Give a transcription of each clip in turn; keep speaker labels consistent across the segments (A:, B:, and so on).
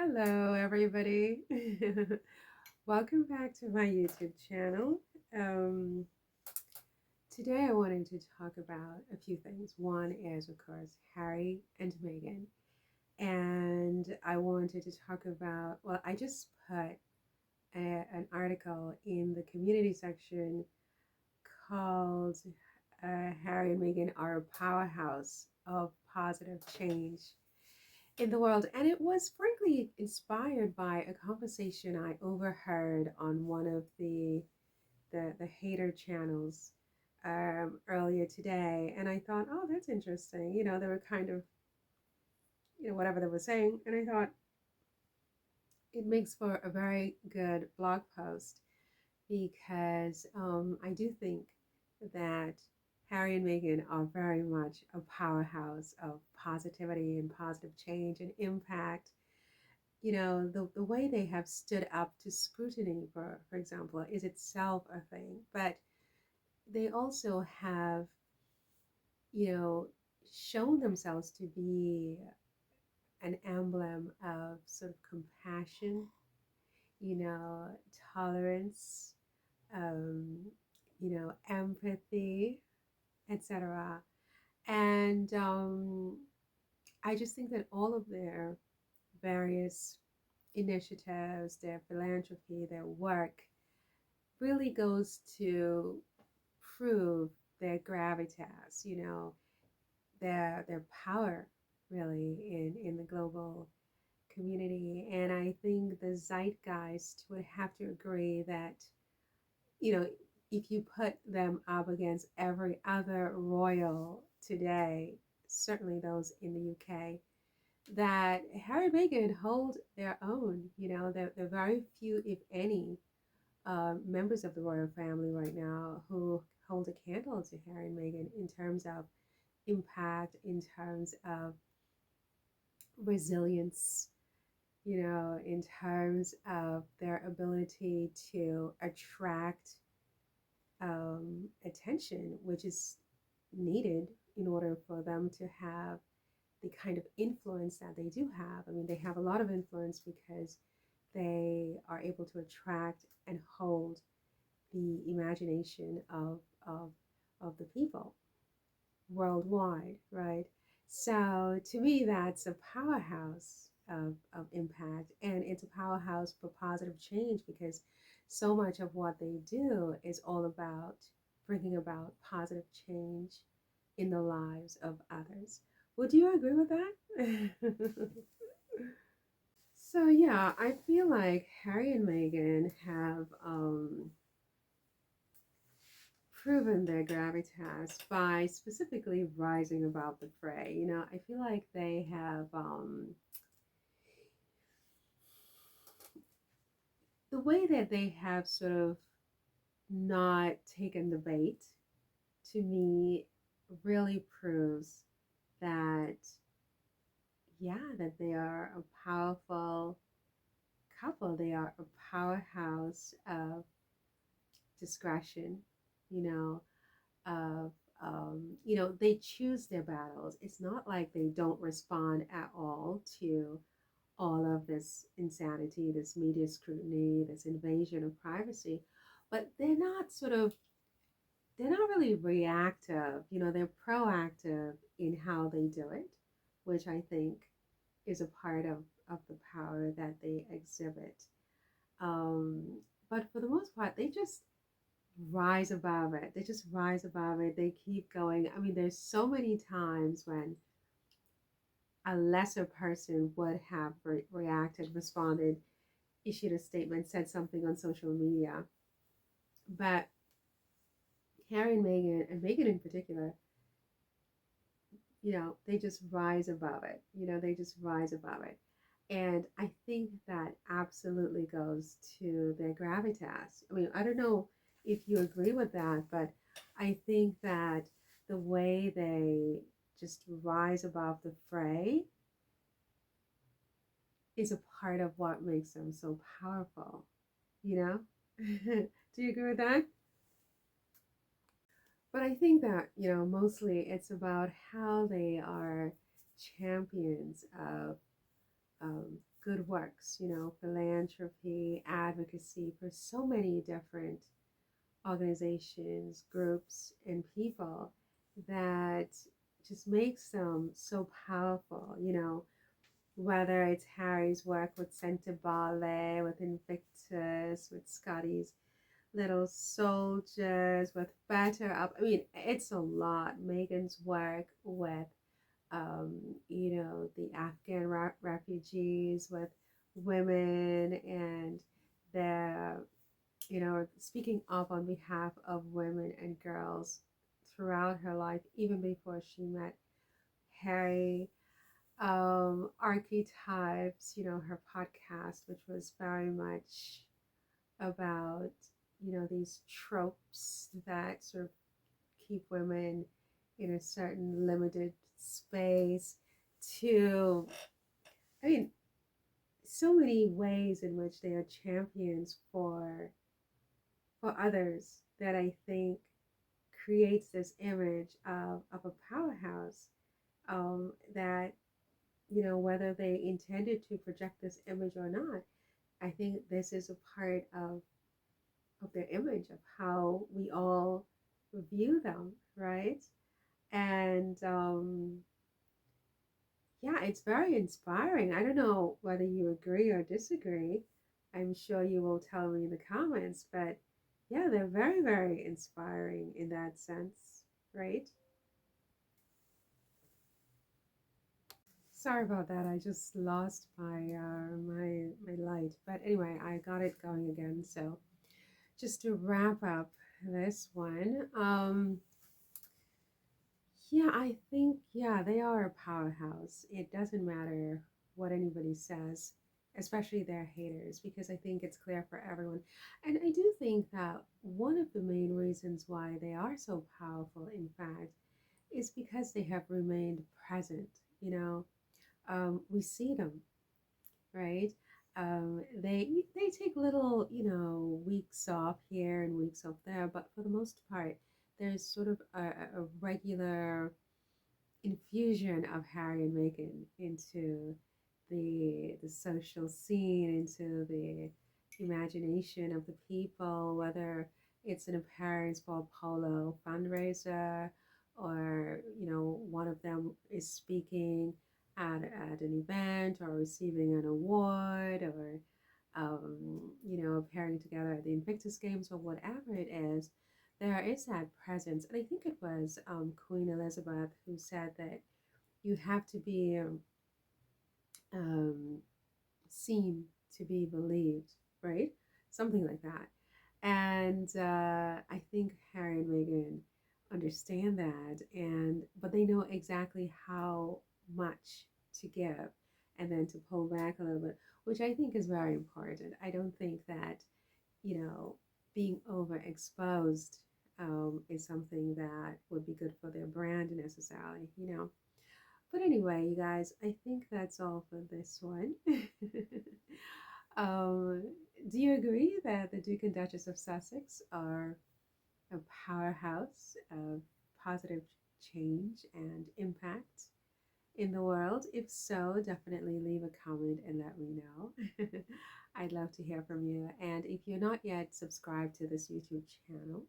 A: Hello, everybody. Welcome back to my YouTube channel. Um, Today, I wanted to talk about a few things. One is, of course, Harry and Meghan. And I wanted to talk about, well, I just put an article in the community section called Harry and Meghan Are a Powerhouse of Positive Change in the world. And it was frankly inspired by a conversation I overheard on one of the hater channels earlier today. And I thought, oh, that's interesting. They were kind of, whatever they were saying. And I thought it makes for a very good blog post because I do think that Harry and Meghan are very much a powerhouse of positivity and positive change and impact. The way they have stood up to scrutiny, for example, is itself a thing. But they also have, you know, shown themselves to be an emblem of sort of compassion, tolerance, um, empathy, etc. And I just think that all of their various initiatives, their philanthropy, their work really goes to prove their gravitas, their power really in the global community. And I think the zeitgeist would have to agree that, you know, if you put them up against every other royal today, certainly those in the UK, that Harry and Meghan hold their own. There are very few, if any, members of the royal family right now who hold a candle to Harry and Meghan in terms of impact, in terms of resilience, in terms of their ability to attract attention, which is needed in order for them to have the kind of influence that they do have. I mean, they have a lot of influence because they are able to attract and hold the imagination of the people worldwide, right? So to me, that's a powerhouse of impact, and it's a powerhouse for positive change because so much of what they do is all about bringing about positive change in the lives of others. Would you agree with that? So yeah, I feel like Harry and Meghan have proven their gravitas by specifically rising above the fray. I feel like they have the way that they have sort of not taken the bait, to me, really proves that, yeah, that they are a powerful couple. They are a powerhouse of discretion, you know, of they choose their battles. It's not like they don't respond at all to all of this insanity, this media scrutiny, this invasion of privacy, but they're not really reactive. They're proactive in how they do it, which I think is a part of the power that they exhibit. Um, but for the most part, they just rise above it. They just rise above it. They keep going. I mean, there's so many times when a lesser person would have reacted, responded, issued a statement, said something on social media. But Harry and Meghan in particular, they just rise above it. They just rise above it. And I think that absolutely goes to their gravitas. I mean, I don't know if you agree with that, but I think that the way they just rise above the fray is a part of what makes them so powerful, you know? Do you agree with that? But I think that, mostly it's about how they are champions of good works, philanthropy, advocacy for so many different organizations, groups, and people that just makes them so powerful, whether it's Harry's work with Sentebale, with Invictus, with Scotty's little soldiers, with Better Up. I mean, it's a lot. Meghan's work with, the Afghan refugees, with women and their, speaking up on behalf of women and girls throughout her life, even before she met Harry. Archetypes, her podcast, which was very much about, these tropes that sort of keep women in a certain limited space, to, I mean, so many ways in which they are champions for others that I think creates this image of a powerhouse, that, whether they intended to project this image or not, I think this is a part of their image, of how we all view them, right? And yeah, it's very inspiring. I don't know whether you agree or disagree. I'm sure you will tell me in the comments, but yeah, they're very, very inspiring in that sense, right? Sorry about that. I just lost my light, but anyway, I got it going again. So just to wrap up this one, yeah, I think, yeah, they are a powerhouse. It doesn't matter what anybody says, especially their haters, because I think it's clear for everyone. And I do think that one of the main reasons why they are so powerful, in fact, is because they have remained present. We see them, right? They take little, weeks off here and weeks off there, but for the most part, there's sort of a regular infusion of Harry and Meghan into the social scene, into the imagination of the people, whether it's an appearance for a polo fundraiser, or one of them is speaking at an event, or receiving an award, or appearing together at the Invictus Games, or whatever it is. There is that presence, and I think it was Queen Elizabeth who said that you have to be um, seen to be believed, right? Something like that. And I think Harry and Meghan understand that, and but they know exactly how much to give and then to pull back a little bit, which I think is very important. I don't think that, being overexposed is something that would be good for their brand necessarily. But anyway, you guys, I think that's all for this one. um, do you agree that the Duke and Duchess of Sussex are a powerhouse of positive change and impact in the world? If so, definitely leave a comment and let me know. I'd love to hear from you. And if you're not yet subscribed to this YouTube channel,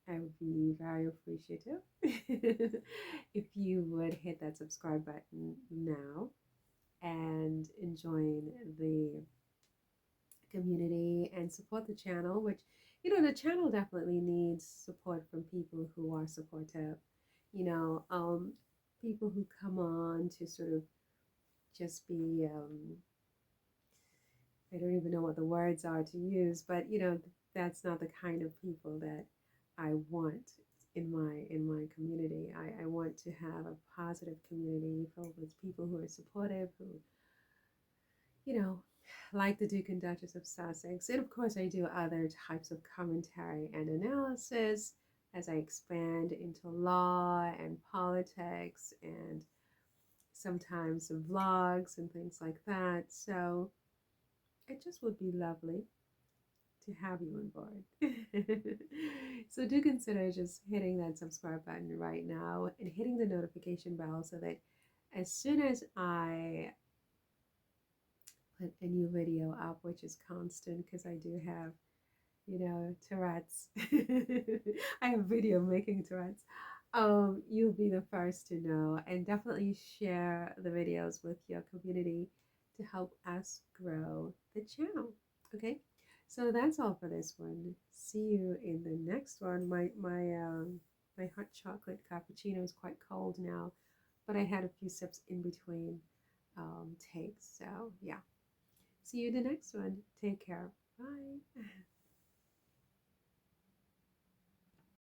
A: I would be very appreciative if you would hit that subscribe button now and join the community and support the channel, which, the channel definitely needs support from people who are supportive, you know, um, people who come on to sort of just be, I don't even know what the words are to use, but, that's not the kind of people that I want in my community. I want to have a positive community filled with people who are supportive, who, you know, like the Duke and Duchess of Sussex. And of course, I do other types of commentary and analysis as I expand into law and politics, and sometimes some vlogs and things like that. So it just would be lovely to have you on board. So do consider just hitting that subscribe button right now and hitting the notification bell so that as soon as I put a new video up, which is constant because I do have, Tourette's. I have video making Tourette's. You'll be the first to know, and definitely share the videos with your community to help us grow the channel. Okay, so that's all for this one. See you in the next one. My hot chocolate cappuccino is quite cold now, but I had a few sips in between takes. So yeah, see you in the next one. Take care. Bye.